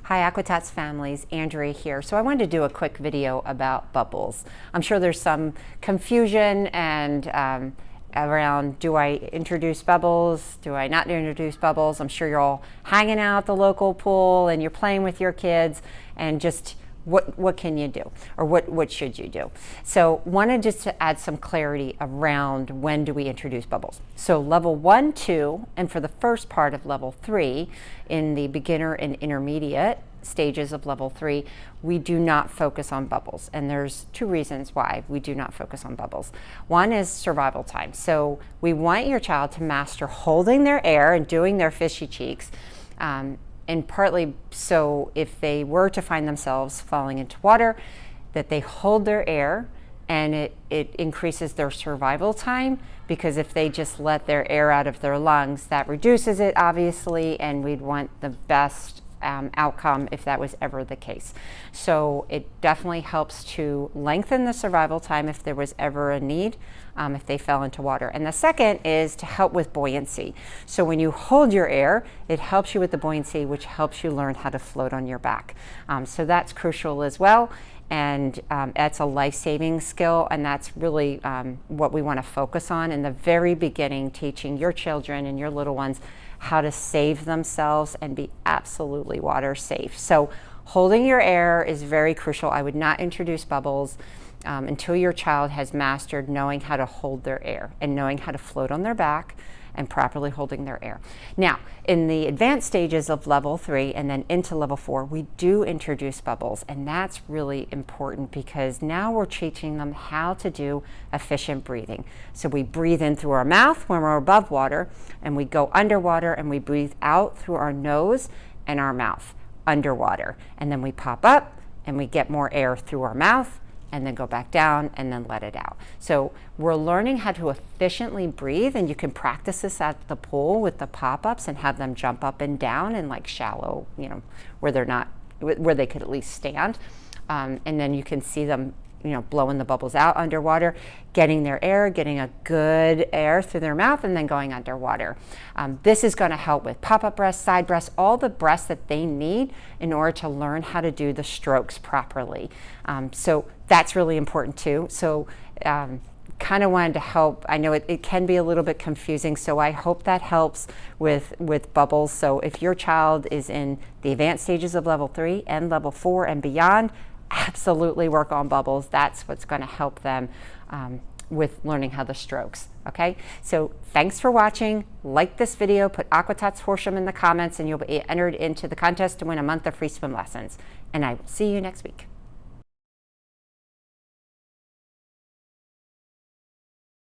Hi Aqua-Tots families, Andrea here. So I wanted to do a quick video about bubbles. I'm sure there's some confusion and around, do I introduce bubbles? Do I not introduce bubbles? I'm sure you're all hanging out at the local pool and you're playing with your kids, and just what can you do, or what should you do? So wanted just to add some clarity around when do we introduce bubbles. So level 1, 2, and for the first part of level 3, in the beginner and intermediate stages of level 3, we do not focus on bubbles. And there's two reasons why we do not focus on bubbles. One is survival time. So we want your child to master holding their air and doing their fishy cheeks, and partly so if they were to find themselves falling into water, that they hold their air, and it increases their survival time, because if they just let their air out of their lungs, that reduces it obviously, and we'd want the best outcome if that was ever the case. So it definitely helps to lengthen the survival time if there was ever a need, if they fell into water. And the second is to help with buoyancy. So when you hold your air, it helps you with the buoyancy, which helps you learn how to float on your back. So that's crucial as well. And that's a life-saving skill, and that's really what we want to focus on in the very beginning, teaching your children and your little ones how to save themselves and be absolutely water safe. So holding your air is very crucial. I would not introduce bubbles until your child has mastered knowing how to hold their air and knowing how to float on their back and properly holding their air. Now, in the advanced stages of level 3 and then into level 4, we do introduce bubbles, and that's really important because now we're teaching them how to do efficient breathing. So we breathe in through our mouth when we're above water, and we go underwater and we breathe out through our nose and our mouth underwater. And then we pop up and we get more air through our mouth, and then go back down and then let it out. So we're learning how to efficiently breathe, and you can practice this at the pool with the pop-ups and have them jump up and down in like shallow, where they're not, where they could at least stand. And then you can see them, blowing the bubbles out underwater, getting their air, getting a good air through their mouth, and then going underwater. This is going to help with pop-up breaths, side breaths, all the breaths that they need in order to learn how to do the strokes properly. So that's really important too. So kind of wanted to help. I know it can be a little bit confusing, so I hope that helps with bubbles. So if your child is in the advanced stages of level 3 and level 4 and beyond, absolutely work on bubbles. That's what's going to help them with learning how the strokes. Okay, so thanks for watching. Like this video, put Aqua-Tots Horsham in the comments, and you'll be entered into the contest to win a month of free swim lessons. And I will see you next week.